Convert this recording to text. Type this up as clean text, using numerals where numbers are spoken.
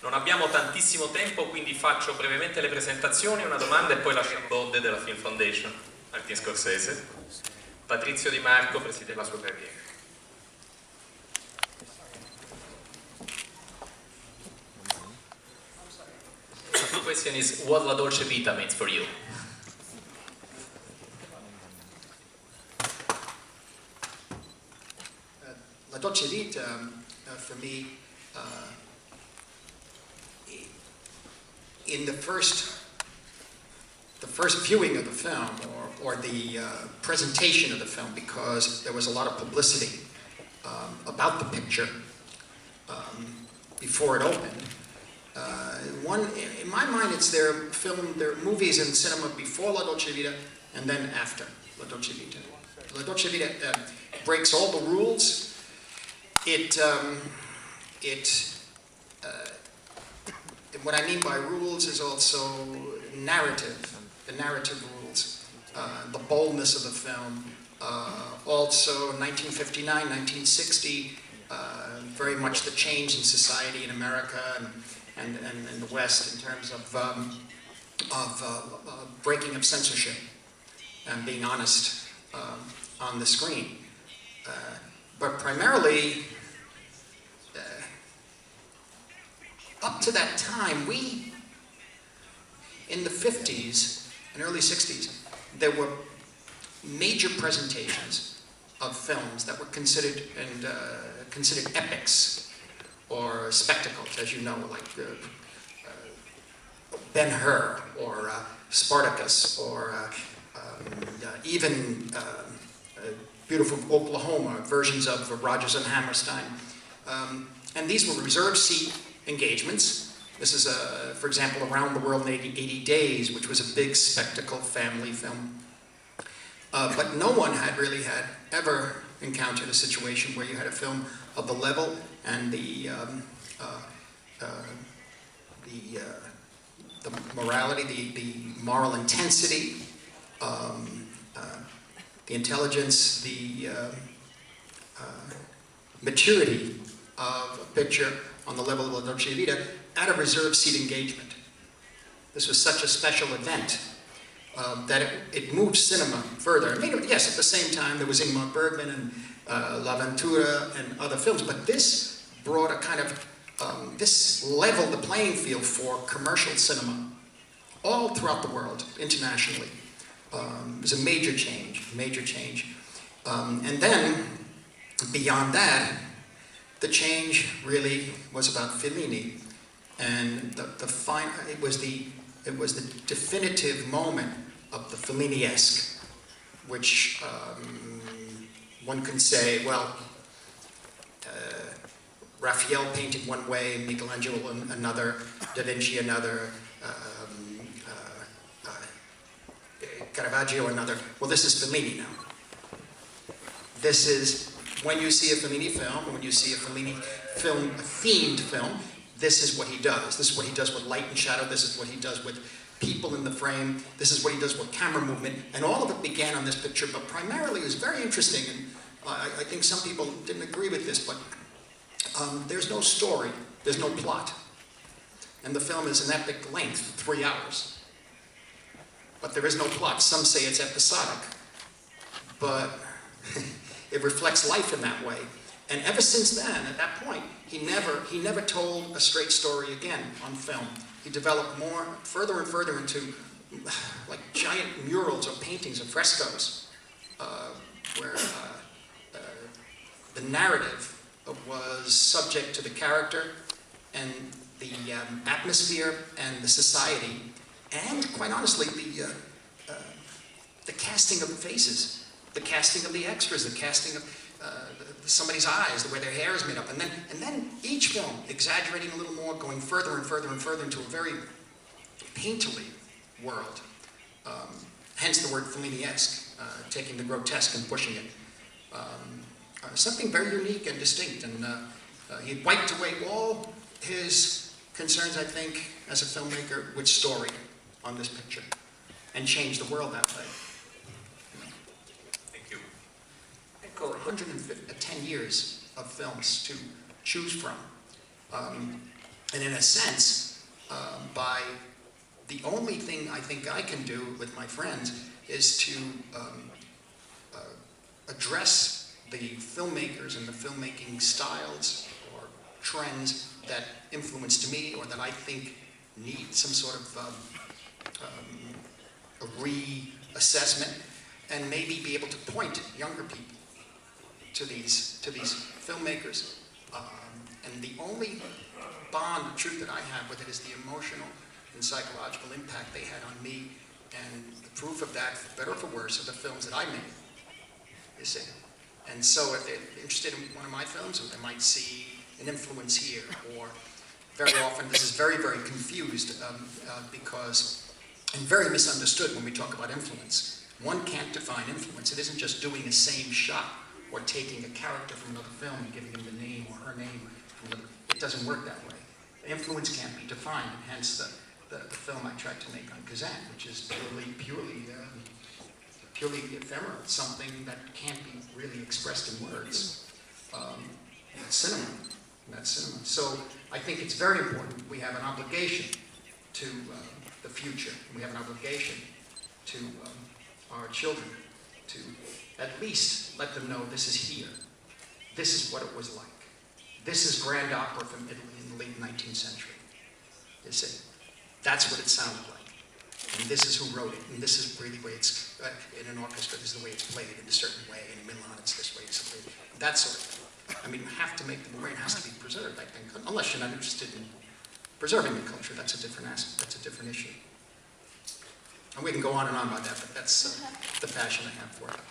Non abbiamo tantissimo tempo, quindi faccio brevemente le presentazioni, una domanda e poi lascio il board della Film Foundation, Martin Scorsese. Patrizio Di Marco, presidente della sua carriera. The question is, what La Dolce Vita means for you? La Dolce Vita, for me, in the first viewing of the film, or the presentation of the film, because there was a lot of publicity about the picture before it opened. In my mind, it's there are movies in cinema before La Dolce Vita and then after La Dolce Vita. La Dolce Vita breaks all the rules. What I mean by rules is also narrative, the narrative rules, the boldness of the film, also 1959, 1960, very much the change in society in America and the West in terms of breaking of censorship and being honest on the screen. But primarily, up to that time, in the 50s and early 60s, there were major presentations of films that were considered epics or spectacles, as you know, like Ben-Hur or Spartacus, or even beautiful Oklahoma, versions of Rodgers and Hammerstein. And these were reserved seat engagements. This is, for example, Around the World in 80 Days, which was a big spectacle family film. But no one had ever encountered a situation where you had a film of the level and the morality, the moral intensity, the intelligence, the maturity of a picture on the level of La Dolce Vita at a reserved seat engagement. This was such a special event that it moved cinema further. I mean, yes, at the same time there was Ingmar Bergman and L'Avventura and other films, but this brought a kind of, this leveled the playing field for commercial cinema all throughout the world, internationally. It was a major change, and then, beyond that, the change really was about Fellini, and it was the definitive moment of the Fellini-esque, which one can say, well, Raphael painted one way, Michelangelo another, Da Vinci another, Caravaggio another. Well, this is Fellini now. This is, when you see a Fellini film, when you see a Fellini film, a themed film, this is what he does. This is what he does with light and shadow. This is what he does with people in the frame. This is what he does with camera movement. And all of it began on this picture, but primarily it was very interesting. And I think some people didn't agree with this, but there's no story. There's no plot. And the film is an epic length, 3 hours. But there is no plot. Some say it's episodic, but it reflects life in that way. And ever since then, at that point, he never told a straight story again on film. He developed further and further into like giant murals or paintings or frescoes, where the narrative was subject to the character and the atmosphere and the society, and quite honestly, the casting of the faces, the casting of the extras, the casting of somebody's eyes, the way their hair is made up, and then each film exaggerating a little more, going further and further and further into a very painterly world. Hence the word Fellini-esque, taking the grotesque and pushing it. Something very unique and distinct, and he wiped away all his concerns, I think, as a filmmaker with story on this picture, and changed the world that way. Thank you. I've got 110 years of films to choose from. And in a sense, by the only thing I think I can do with my friends is to address the filmmakers and the filmmaking styles or trends that influenced me or that I think need some sort of a reassessment, and maybe be able to point younger people to these filmmakers. And the only bond of truth that I have with it is the emotional and psychological impact they had on me, and the proof of that, for better or for worse, are the films that I made, you see. And so if they're interested in one of my films, or they might see an influence here, or very often this is very, very confused because, and very misunderstood when we talk about influence. One can't define influence. It isn't just doing the same shot or taking a character from another film and giving him the name or her name. It doesn't work that way. Influence can't be defined, and hence the film I tried to make on Kazan, which is purely ephemeral, something that can't be really expressed in words. That's cinema. That's cinema. So I think it's very important. We have an obligation to the future. We have an obligation to our children to at least let them know this is here. This is what it was like. This is grand opera from Italy in the late 19th century. You see, that's what it sounded like. And this is who wrote it. And this is really the way it's, in an orchestra, this is the way it's played in a certain way. In Milan, it's this way. That sort of thing. I mean, you have to make the brain has to be preserved, I think, unless you're not interested in preserving the culture. That's a different aspect. That's a different issue. And we can go on and on about that, but that's the passion I have for it.